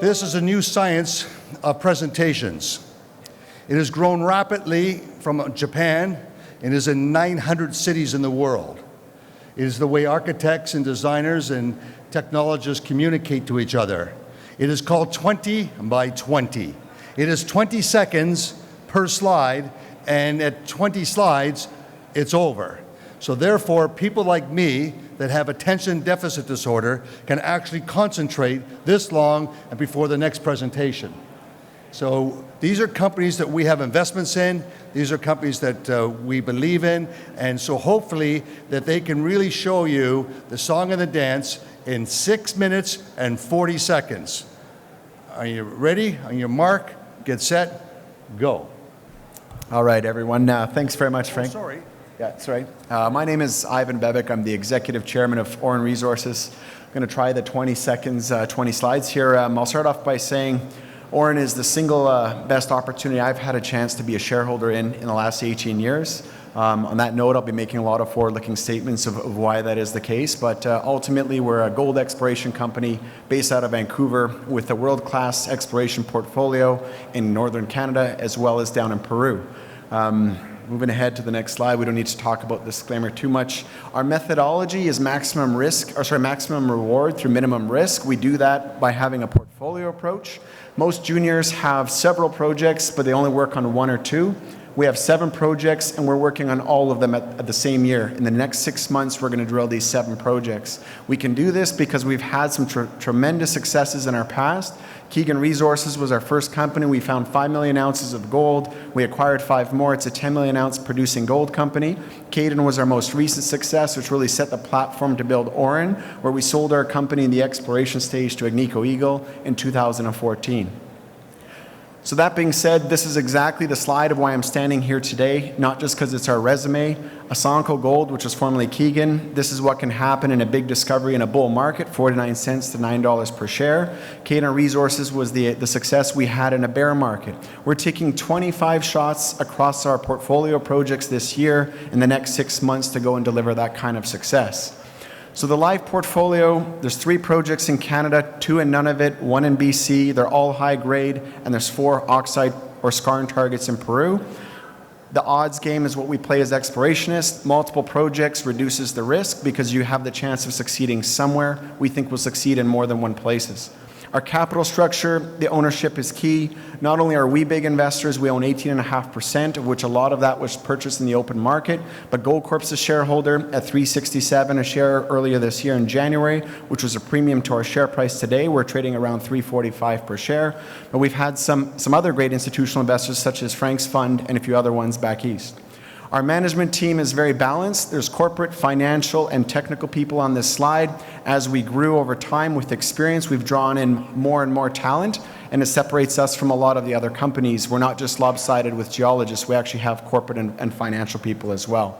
This is a new science of presentations. It has grown rapidly from Japan and is in 900 cities in the world. It is the way architects and designers and technologists communicate to each other. It is called 20 by 20. It is 20 seconds per slide, and at 20 slides, it's over. So therefore, people like me that have attention deficit disorder can actually concentrate this long and before the next presentation. So these are companies that we have investments in. These are companies that we believe in. And so hopefully that they can really show you the song and the dance in 6 minutes and 40 seconds. Are you ready? On your mark, get set, go. All right, everyone. Thanks very much, Frank. Oh, sorry. Yeah, that's right. My name is Ivan Bebic. I'm the executive chairman of Oren Resources. I'm going to try the 20 seconds, 20 slides here. I'll start off by saying Oren is the single best opportunity I've had a chance to be a shareholder in the last 18 years. On that note, I'll be making a lot of forward-looking statements of why that is the case, but ultimately we're a gold exploration company based out of Vancouver with a world-class exploration portfolio in northern Canada as well as down in Peru. Moving ahead to the next slide, we don't need to talk about disclaimer too much. Our methodology is maximum reward through minimum risk. We do that by having a portfolio approach. Most juniors have several projects, but they only work on one or two. We have 7 projects, and we're working on all of them at the same year. In the next 6 months, we're going to drill these 7 projects. We can do this because we've had some tremendous successes in our past. Keegan Resources was our first company. We found 5 million ounces of gold. We acquired 5 more. It's a 10 million ounce producing gold company. Caden was our most recent success, which really set the platform to build Auryn, where we sold our company in the exploration stage to Agnico Eagle in 2014. So that being said, this is exactly the slide of why I'm standing here today, not just because it's our resume. Asanko Gold, which was formerly Keegan, this is what can happen in a big discovery in a bull market, 49 cents to $9 per share. Keegan Resources was the success we had in a bear market. We're taking 25 shots across our portfolio projects this year in the next 6 months to go and deliver that kind of success. So the live portfolio, there's 3 projects in Canada, 2 in Nunavut, 1 in BC. They're all high grade, and there's 4 oxide or skarn targets in Peru. The odds game is what we play as explorationists. Multiple projects reduces the risk because you have the chance of succeeding somewhere. We think we'll succeed in more than one places. Our capital structure, the ownership is key. Not only are we big investors, we own 18.5%, of which a lot of that was purchased in the open market, but Goldcorp's a shareholder at $3.67 a share earlier this year in January, which was a premium to our share price today. We're trading around $3.45 per share, but we've had some other great institutional investors such as Frank's Fund and a few other ones back east. Our management team is very balanced. There's corporate, financial, and technical people on this slide. As we grew over time with experience, we've drawn in more and more talent, and it separates us from a lot of the other companies. We're not just lopsided with geologists. We actually have corporate and financial people as well.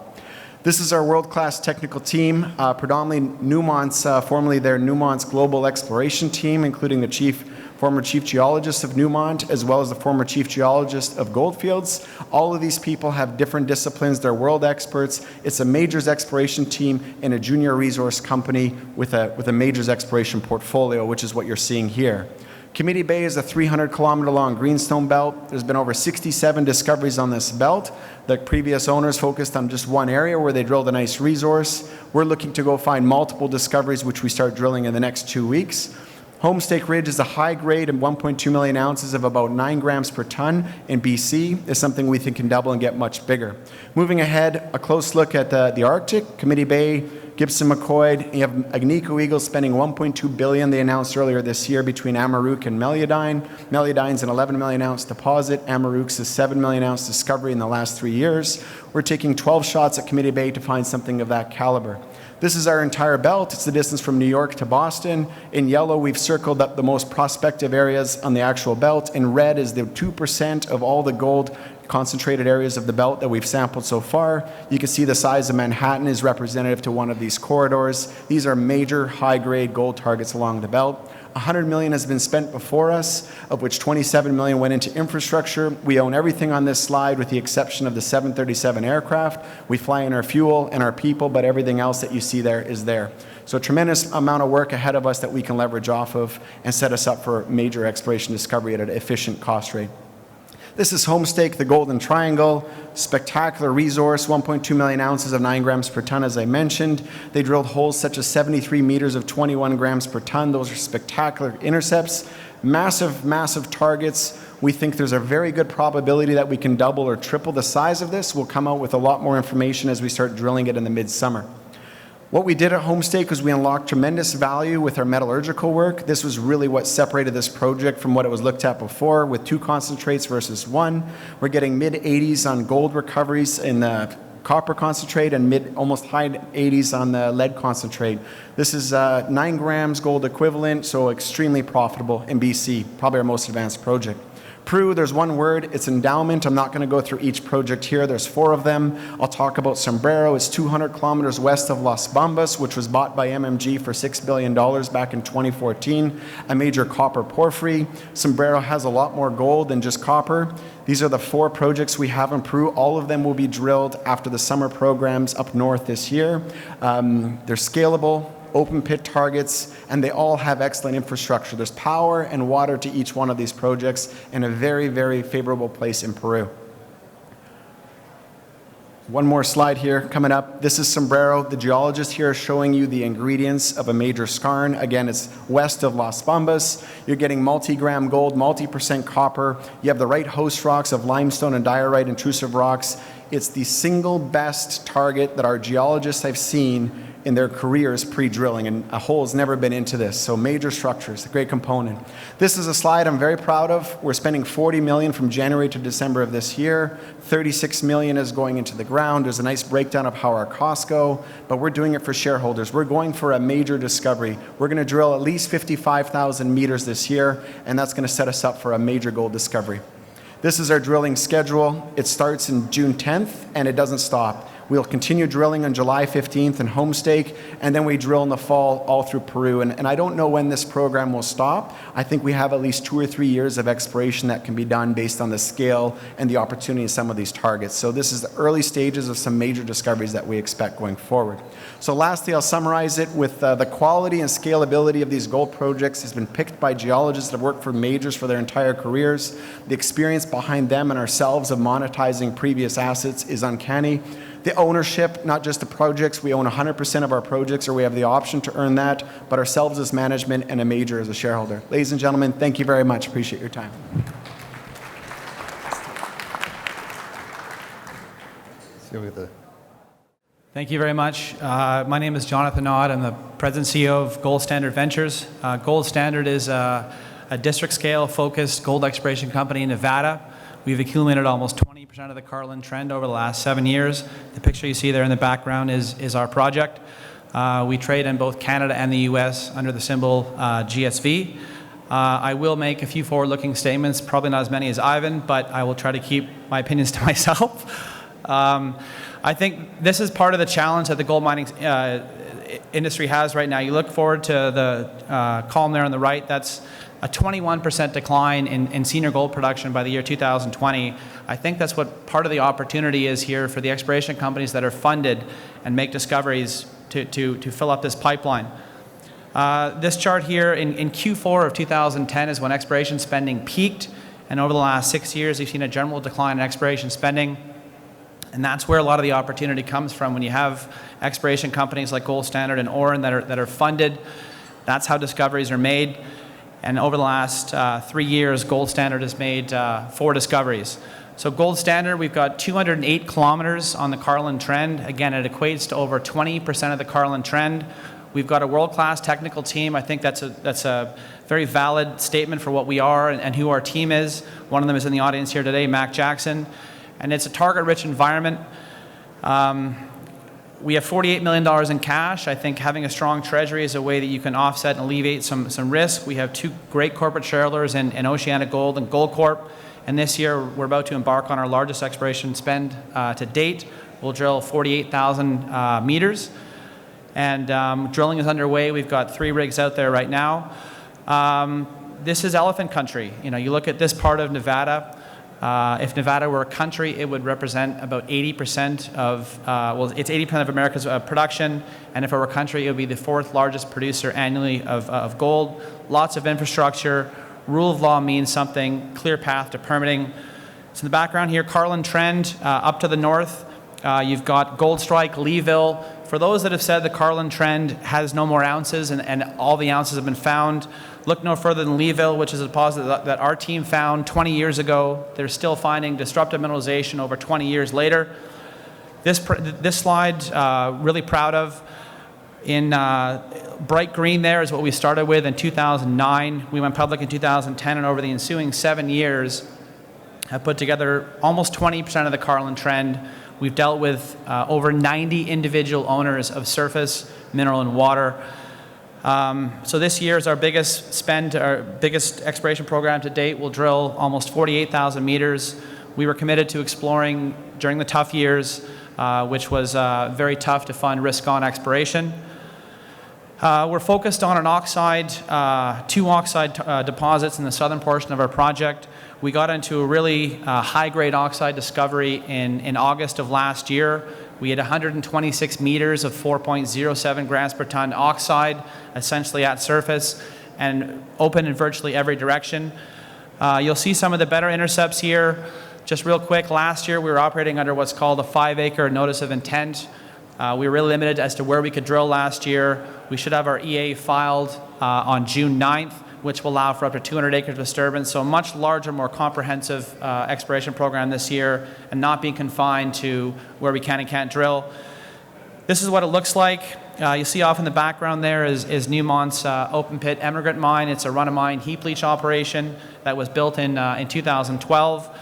This is our world-class technical team, predominantly Newmont's, formerly their Newmont's global exploration team, including the former chief geologist of Newmont, as well as the former chief geologist of Goldfields. All of these people have different disciplines. They're world experts. It's a majors exploration team and a junior resource company with a majors exploration portfolio, which is what you're seeing here. Committee Bay is a 300-kilometer long greenstone belt. There's been over 67 discoveries on this belt. The previous owners focused on just one area where they drilled a nice resource. We're looking to go find multiple discoveries, which we start drilling in the next 2 weeks. Homestake Ridge is a high grade of 1.2 million ounces of about 9 grams per ton in BC. It's something we think can double and get much bigger. Moving ahead, a close look at the Arctic, Committee Bay, Gibson McCoy. You have Agnico Eagle spending $1.2 billion they announced earlier this year between Amaruq and Meliadine. Meliadine's an 11 million ounce deposit. Amaruq's a 7 million ounce discovery in the last 3 years. We're taking 12 shots at Committee Bay to find something of that caliber. This is our entire belt. It's the distance from New York to Boston. In yellow, we've circled up the most prospective areas on the actual belt. In red is the 2% of all the gold concentrated areas of the belt that we've sampled so far. You can see the size of Manhattan is representative to one of these corridors. These are major high-grade gold targets along the belt. $100 million has been spent before us, of which $27 million went into infrastructure. We own everything on this slide with the exception of the 737 aircraft. We fly in our fuel and our people, but everything else that you see there is there. So a tremendous amount of work ahead of us that we can leverage off of and set us up for major exploration discovery at an efficient cost rate. This is Homestake, the Golden Triangle, spectacular resource, 1.2 million ounces of 9 grams per ton, as I mentioned. They drilled holes such as 73 meters of 21 grams per ton. Those are spectacular intercepts, massive, massive targets. We think there's a very good probability that we can double or triple the size of this. We'll come out with a lot more information as we start drilling it in the midsummer. What we did at Homestake was we unlocked tremendous value with our metallurgical work. This was really what separated this project from what it was looked at before with 2 concentrates versus 1. We're getting mid-80s on gold recoveries in the copper concentrate and almost high 80s on the lead concentrate. This is 9 grams gold equivalent, so extremely profitable in BC, probably our most advanced project. Peru, there's one word, it's endowment. I'm not going to go through each project here. There's 4 of them. I'll talk about Sombrero. It's 200 kilometers west of Las Bambas, which was bought by MMG for $6 billion back in 2014, a major copper porphyry. Sombrero has a lot more gold than just copper. These are the 4 projects we have in Peru. All of them will be drilled after the summer programs up north this year. They're scalable, open pit targets, and they all have excellent infrastructure. There's power and water to each one of these projects in a very, very favorable place in Peru. One more slide here coming up. This is Sombrero. The geologist here is showing you the ingredients of a major skarn. Again, it's west of Las Bambas. You're getting multi-gram gold, multi% copper. You have the right host rocks of limestone and diorite intrusive rocks. It's the single best target that our geologists have seen in their careers pre-drilling, and a hole has never been into this. So major structures, a great component. This is a slide I'm very proud of. We're spending $40 million from January to December of this year. $36 million is going into the ground. There's a nice breakdown of how our costs go, but we're doing it for shareholders. We're going for a major discovery. We're going to drill at least 55,000 meters this year, and that's going to set us up for a major gold discovery. This is our drilling schedule. It starts in June 10th, and it doesn't stop. We'll continue drilling on July 15th in Homestake, and then we drill in the fall all through Peru. And I don't know when this program will stop. I think we have at least 2 or 3 years of exploration that can be done based on the scale and the opportunity of some of these targets. So this is the early stages of some major discoveries that we expect going forward. So lastly, I'll summarize it with the quality and scalability of these gold projects has been picked by geologists that have worked for majors for their entire careers. The experience behind them and ourselves of monetizing previous assets is uncanny. The ownership, not just the projects, we own 100% of our projects, or we have the option to earn that, but ourselves as management and a major as a shareholder. Ladies and gentlemen, thank you very much. Appreciate your time. Thank you very much. My name is Jonathan Odd. I'm the President and CEO of Gold Standard Ventures. Gold Standard is a district scale focused gold exploration company in Nevada. We've accumulated almost 20% of the Carlin Trend over the last 7 years. The picture you see there in the background is our project. We trade in both Canada and the US under the symbol GSV. I will make a few forward-looking statements, probably not as many as Ivan, but I will try to keep my opinions to myself. I think this is part of the challenge that the gold mining industry has right now. You look forward to the column there on the right, that's a 21% decline in senior gold production by the year 2020. I think that's what part of the opportunity is here for the exploration companies that are funded and make discoveries to fill up this pipeline. This chart here in Q4 of 2010 is when exploration spending peaked, and over the last 6 years you've seen a general decline in exploration spending. And that's where a lot of the opportunity comes from. When you have exploration companies like Gold Standard and Auryn that are funded, that's how discoveries are made. And over the last 3 years, Gold Standard has made 4 discoveries. So Gold Standard, we've got 208 kilometers on the Carlin Trend. Again, it equates to over 20% of the Carlin Trend. We've got a world-class technical team. I think that's a very valid statement for what we are and who our team is. One of them is in the audience here today, Mac Jackson. And it's a target-rich environment. We have $48 million in cash. I think having a strong treasury is a way that you can offset and alleviate some risk. We have 2 great corporate shareholders in Oceanic Gold and Goldcorp. And this year, we're about to embark on our largest exploration spend to date. We'll drill 48,000 meters. And drilling is underway. We've got 3 rigs out there right now. This is elephant country. You know, you look at this part of Nevada. If Nevada were a country, it would represent about 80% of, well, it's 80% of America's production, and if it were a country, it would be the 4th largest producer annually of gold. Lots of infrastructure. Rule of law means something. Clear path to permitting. So in the background here, Carlin Trend, up to the north. You've got Goldstrike, Leeville. For those that have said the Carlin Trend has no more ounces and all the ounces have been found, look no further than Leeville, which is a deposit that our team found 20 years ago. They're still finding disruptive mineralization over 20 years later. This slide, really proud of. In bright green there is what we started with in 2009. We went public in 2010, and over the ensuing 7 years, have put together almost 20% of the Carlin Trend. We've dealt with over 90 individual owners of surface, mineral, and water. So this year is our biggest spend, our biggest exploration program to date. We'll drill almost 48,000 meters. We were committed to exploring during the tough years, which was very tough to fund risk-on exploration. We're focused on an oxide, 2 oxide deposits in the southern portion of our project. We got into a really high-grade oxide discovery in August of last year. We had 126 meters of 4.07 grams per ton oxide, essentially at surface, and open in virtually every direction. You'll see some of the better intercepts here. Just real quick, last year we were operating under what's called a 5-acre notice of intent. We were really limited as to where we could drill last year. We should have our EA filed on June 9th, which will allow for up to 200 acres of disturbance. So a much larger, more comprehensive exploration program this year, and not being confined to where we can and can't drill. This is what it looks like. You see off in the background there is Newmont's open pit Emigrant mine. It's a run-of-mine heap leach operation that was built in 2012.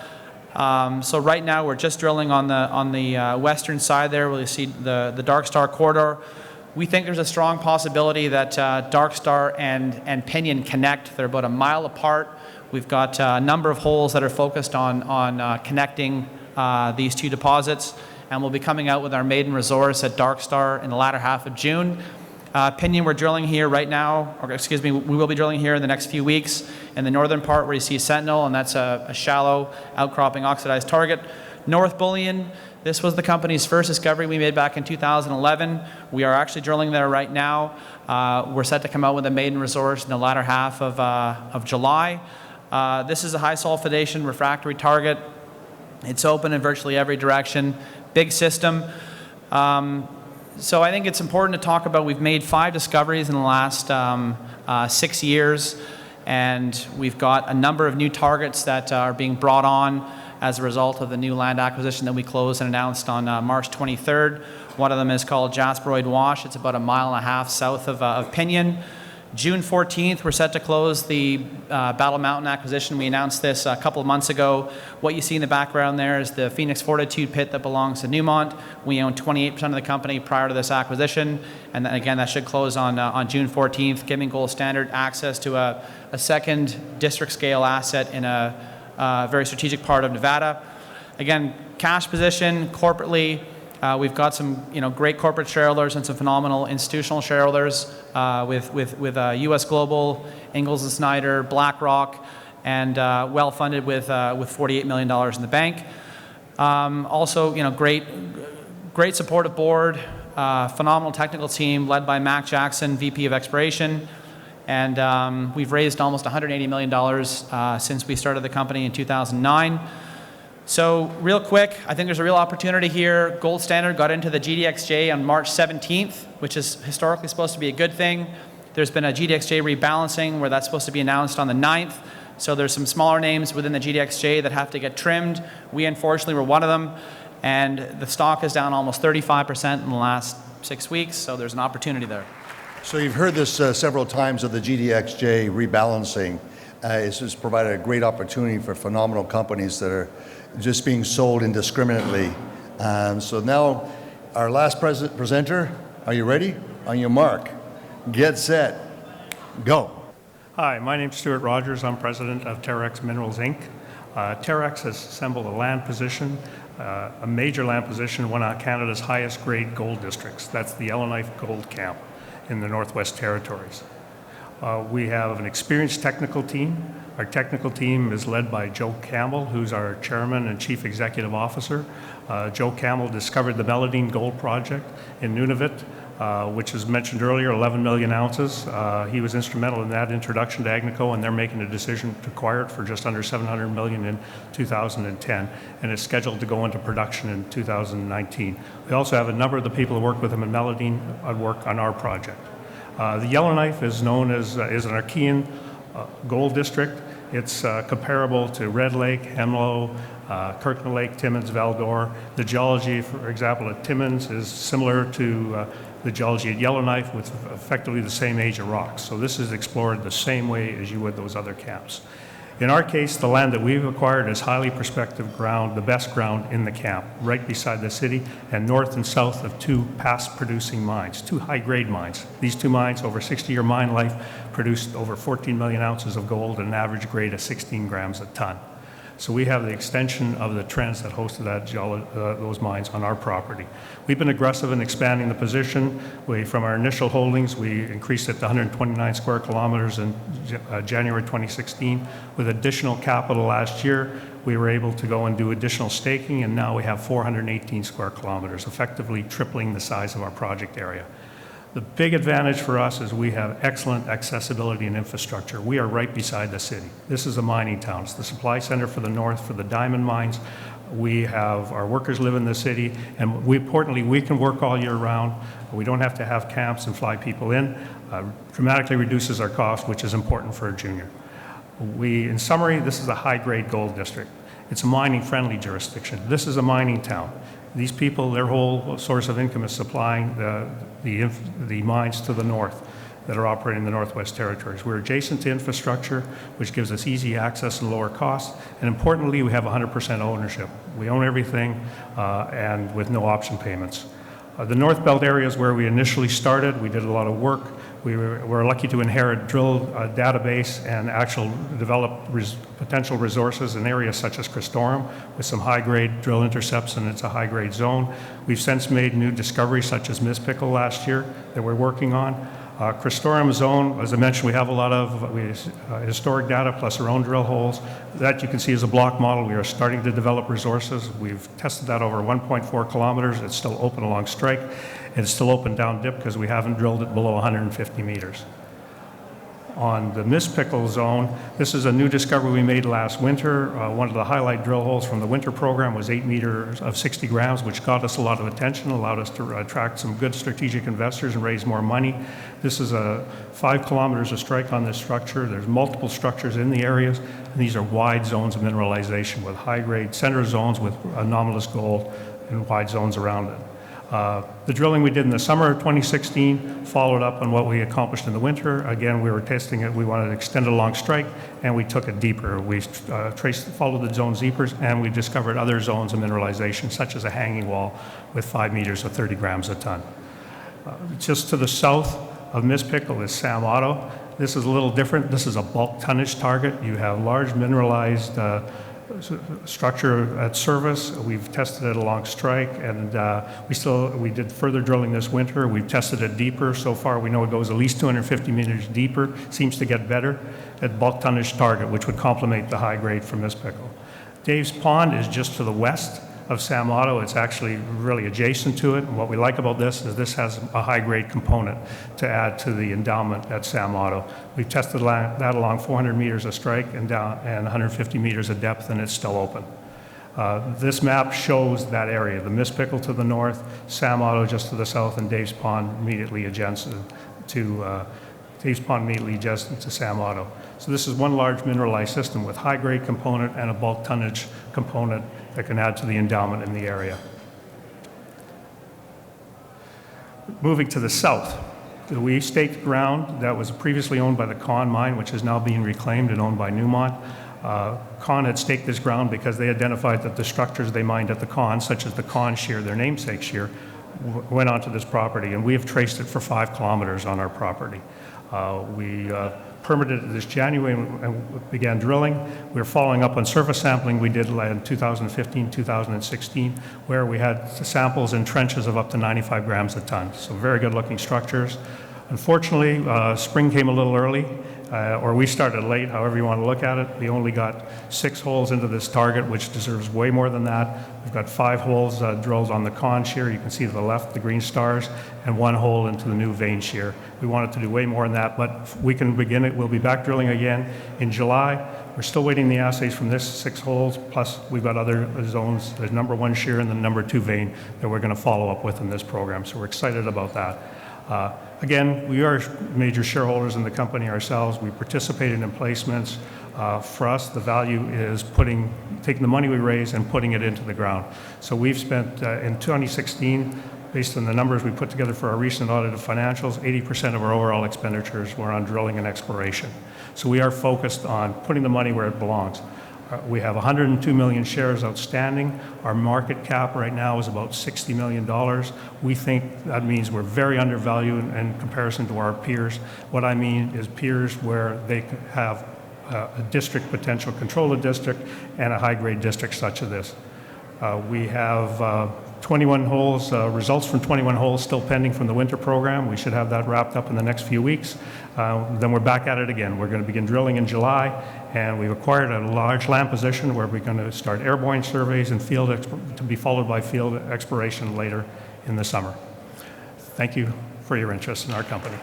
So right now we're just drilling on the western side there, where you see the Dark Star corridor. We think there's a strong possibility that Dark Star and Pinion connect. They're about a mile apart. We've got a number of holes that are focused on connecting these 2 deposits, and we'll be coming out with our maiden resource at Dark Star in the latter half of June. Pinion, we're drilling here right now, or excuse me, we will be drilling here in the next few weeks in the northern part where you see Sentinel, and that's a shallow outcropping oxidized target. North Bullion, this was the company's first discovery we made back in 2011. We are actually drilling there right now. We're set to come out with a maiden resource in the latter half of July. This is a high sulfidation refractory target. It's open in virtually every direction. Big system. So I think it's important to talk about, we've made 5 discoveries in the last 6 years, and we've got a number of new targets that are being brought on as a result of the new land acquisition that we closed and announced on March 23rd. One of them is called Jasperoid Wash. It's about 1.5 miles south of Pinion. June 14th, we're set to close the Battle Mountain acquisition. We announced this a couple of months ago. What you see in the background there is the Phoenix Fortitude pit that belongs to Newmont. We own 28% of the company prior to this acquisition, and then again, that should close on June 14th, giving Gold Standard access to a second district-scale asset in a very strategic part of Nevada. Again, cash position corporately, we've got some great corporate shareholders and some phenomenal institutional shareholders with U.S. Global, Ingalls & Snyder, BlackRock, and well funded with $48 million in the bank. Also, great supportive board, phenomenal technical team led by Mac Jackson, VP of Exploration. And we've raised almost $180 million since we started the company in 2009. So real quick, I think there's a real opportunity here. Gold Standard got into the GDXJ on March 17th, which is historically supposed to be a good thing. There's been a GDXJ rebalancing where that's supposed to be announced on the 9th. So there's some smaller names within the GDXJ that have to get trimmed. We unfortunately were one of them. And the stock is down almost 35% in the last 6 weeks. So there's an opportunity there. So you've heard this several times of the GDXJ rebalancing. It's just provided a great opportunity for phenomenal companies that are just being sold indiscriminately. So now our last presenter, are you ready? On your mark, get set, go. Hi, my name's Stuart Rogers. I'm president of Terrax Minerals, Inc. Terrax has assembled a land position, a major land position, one of Canada's highest grade gold districts. That's the Yellowknife Gold Camp in the Northwest Territories. We have an experienced technical team. Our technical team is led by Joe Campbell, who's our chairman and chief executive officer. Joe Campbell discovered the Meladine Gold Project in Nunavut, which was mentioned earlier, 11 million ounces. He was instrumental in that introduction to Agnico, and they're making a decision to acquire it for just under 700 million in 2010, and it's scheduled to go into production in 2019. We also have a number of the people who work with him in Meladine work on our project. The Yellowknife is known as is an Archean gold district. It's comparable to Red Lake, Hemlo, Kirkland Lake, Timmins, Val-d'Or. The geology, for example, at Timmins is similar to the geology at Yellowknife with effectively the same age of rocks. So this is explored the same way as you would those other camps. In our case, the land that we've acquired is highly prospective ground, the best ground in the camp, right beside the city and north and south of two past producing mines, two high-grade mines. These two mines, over 60-year mine life, produced over 14 million ounces of gold at an average grade of 16 grams a ton. So we have the extension of the trends that hosted those mines on our property. We've been aggressive in expanding the position. From our initial holdings, we increased it to 129 square kilometers in January 2016. With additional capital last year, we were able to go and do additional staking, and now we have 418 square kilometers, effectively tripling the size of our project area. The big advantage for us is we have excellent accessibility and infrastructure. We are right beside the city. This is a mining town. It's the supply center for the north, for the diamond mines. We have our workers live in the city, and importantly, we can work all year round. We don't have to have camps and fly people in. Dramatically reduces our cost, which is important for a junior. In summary, this is a high-grade gold district. It's a mining-friendly jurisdiction. This is a mining town. These people, their whole source of income is supplying the mines to the north that are operating in the Northwest Territories. We're adjacent to infrastructure, which gives us easy access and lower costs. And importantly, we have 100% ownership. We own everything and with no option payments. The North Belt areas where we initially started, we did a lot of work. We were lucky to inherit drill database and develop potential resources in areas such as Christorum with some high-grade drill intercepts, and it's a high-grade zone. We've since made new discoveries such as Mispickle last year that we're working on. Christorum zone, as I mentioned, we have a lot of historic data plus our own drill holes. That you can see is a block model. We are starting to develop resources. We've tested that over 1.4 kilometers. It's still open along strike. It's still open down dip because we haven't drilled it below 150 meters. On the Mispickle zone, this is a new discovery we made last winter. One of the highlight drill holes from the winter program was 8 meters of 60 grams, which got us a lot of attention, allowed us to attract some good strategic investors and raise more money. This is 5 kilometers of strike on this structure. There's multiple structures in the areas, and these are wide zones of mineralization with high-grade center zones with anomalous gold and wide zones around it. The drilling we did in the summer of 2016 followed up on what we accomplished in the winter. Again, we were testing it. We wanted to extend it along strike, and we took it deeper. We followed the zones deeper, and we discovered other zones of mineralization, such as a hanging wall with 5 meters of 30 grams a ton. Just to the south of Mispickle is Sam Otto. This is a little different. This is a bulk tonnage target. You have large mineralized structure at surface. We've tested it along strike, and we did further drilling this winter. We've tested it deeper. So far, we know it goes at least 250 meters deeper. Seems to get better at bulk tonnage target, which would complement the high grade from Mispickle. Dave's Pond is just to the west of Sam Otto. It's actually really adjacent to it. And what we like about this is this has a high-grade component to add to the endowment at Sam Otto. We've tested that along 400 meters of strike and 150 meters of depth, and it's still open. This map shows that area, the Mispickle to the north, Sam Otto just to the south, and Dave's Pond immediately adjacent to Sam Otto. So this is one large mineralized system with high-grade component and a bulk tonnage component that can add to the endowment in the area. Moving to the south, we staked ground that was previously owned by the Con mine, which is now being reclaimed and owned by Newmont. Con had staked this ground because they identified that the structures they mined at the Con, such as the Con shear, their namesake shear, went onto this property, and we have traced it for 5 kilometers on our property. We permitted it this January and began drilling. We're following up on surface sampling we did in 2015, 2016, where we had samples in trenches of up to 95 grams a ton. So very good looking structures. Unfortunately, spring came a little early, or we started late, however you want to look at it. We only got 6 holes into this target, which deserves way more than that. We've got 5 holes drilled on the con shear. You can see to the left the green stars, and 1 hole into the new vein shear. We wanted to do way more than that, but we can begin it. We'll be back drilling again in July. We're still waiting the assays from this 6 holes, plus we've got other zones, the number 1 shear and the number 2 vein that we're going to follow up with in this program. So we're excited about that. Again, we are major shareholders in the company ourselves. We participated in placements. For us, the value is taking the money we raise and putting it into the ground. So we've spent, in 2016, based on the numbers we put together for our recent audited financials, 80% of our overall expenditures were on drilling and exploration. So we are focused on putting the money where it belongs. We have 102 million shares outstanding. Our market cap right now is about $60 million. We think that means we're very undervalued in comparison to our peers. What I mean is peers where they have a district potential, control a district, and a high-grade district such as this. We have 21 holes, results from 21 holes still pending from the winter program. We should have that wrapped up in the next few weeks. Then we're back at it again. We're going to begin drilling in July, and we've acquired a large land position where we're going to start airborne surveys and to be followed by field exploration later in the summer. Thank you for your interest in our company.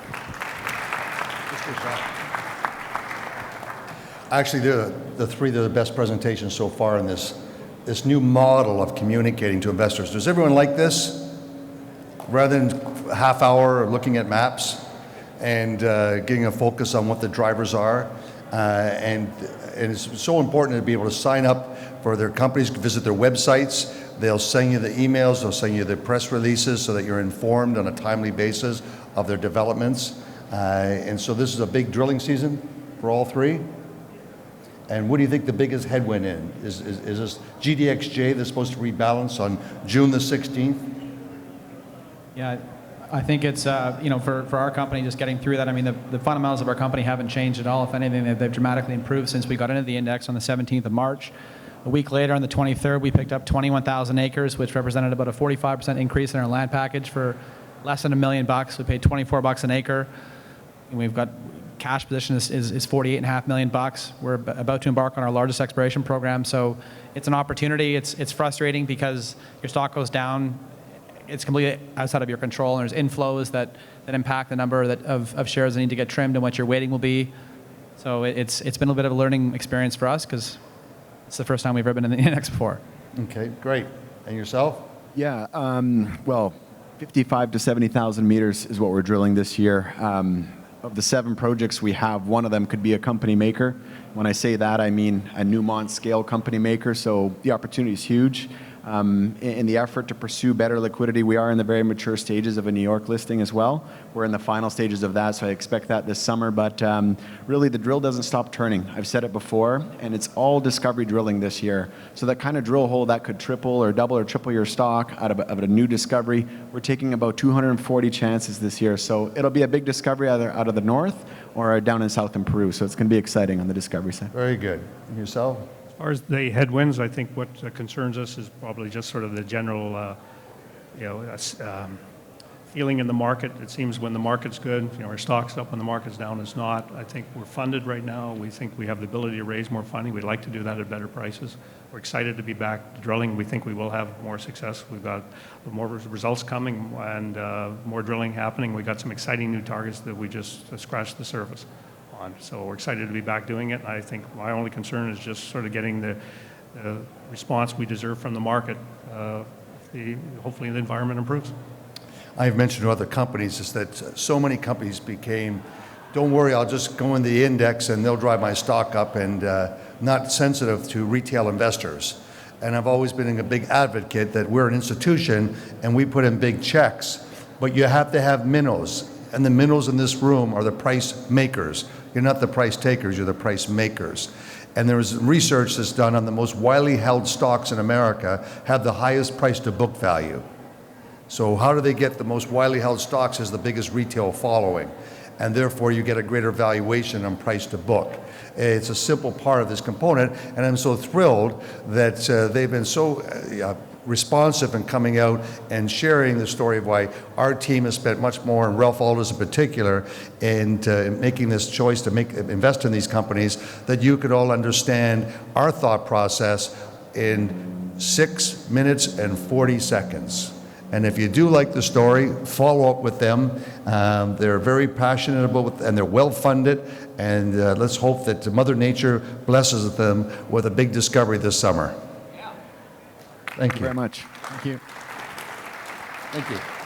Actually, the 3 that are the best presentations so far in this new model of communicating to investors. Does everyone like this? Rather than a half hour looking at maps and getting a focus on what the drivers are. And it's so important to be able to sign up for their companies, visit their websites. They'll send you the emails, they'll send you the press releases so that you're informed on a timely basis of their developments. And so this is a big drilling season for all 3. And what do you think the biggest headwind is? Is this GDXJ that's supposed to rebalance on June the 16th? Yeah, I think it's, for our company, just getting through that. I mean, the fundamentals of our company haven't changed at all. If anything, they've dramatically improved since we got into the index on the 17th of March. A week later, on the 23rd, we picked up 21,000 acres, which represented about a 45% increase in our land package for less than $1 million. We paid $24 an acre. And we've got cash position is $48.5 million. We're about to embark on our largest exploration program. So it's an opportunity. It's frustrating because your stock goes down. It's completely outside of your control, and there's inflows that impact the number of shares that need to get trimmed and what your weighting will be. So it's been a bit of a learning experience for us because it's the first time we've ever been in the index before. Okay, great. And yourself? Yeah, well, 55 to 70,000 meters is what we're drilling this year. Of the 7 projects we have, 1 of them could be a company maker. When I say that, I mean a Newmont scale company maker, so the opportunity is huge. In the effort to pursue better liquidity, we are in the very mature stages of a New York listing as well. We're in the final stages of that, so I expect that this summer, but really the drill doesn't stop turning. I've said it before, and it's all discovery drilling this year. So that kind of drill hole that could triple or double or triple your stock out of a new discovery, we're taking about 240 chances this year. So it'll be a big discovery either out of the north or down in south in Peru, so it's going to be exciting on the discovery side. Very good. And yourself? As far as the headwinds, I think what concerns us is probably just sort of the general, feeling in the market. It seems when the market's good, our stock's up. When the market's down, it's not. I think we're funded right now. We think we have the ability to raise more funding. We'd like to do that at better prices. We're excited to be back drilling. We think we will have more success. We've got more results coming and more drilling happening. We've got some exciting new targets that we just scratched the surface on. So we're excited to be back doing it. I think my only concern is just sort of getting the response we deserve from the market. Hopefully the environment improves. I've mentioned to other companies is that so many companies became, don't worry, I'll just go in the index and they'll drive my stock up, and not sensitive to retail investors. And I've always been a big advocate that we're an institution and we put in big checks, but you have to have minnows. And the minnows in this room are the price makers. You're not the price takers, you're the price makers. And there was research that's done on the most widely held stocks in America have the highest price to book value. So how do they get the most widely held stocks as the biggest retail following? and therefore you get a greater valuation on price to book. It's a simple part of this component, and I'm so thrilled that they've been so responsive in coming out and sharing the story of why our team has spent much more, and Ralph Alders in particular, in making this choice to invest in these companies, that you could all understand our thought process in 6 minutes and 40 seconds. And if you do like the story, follow up with them. They're very passionate about it, and they're well-funded, and let's hope that Mother Nature blesses them with a big discovery this summer. Thank you. Very much. Thank you. Thank you.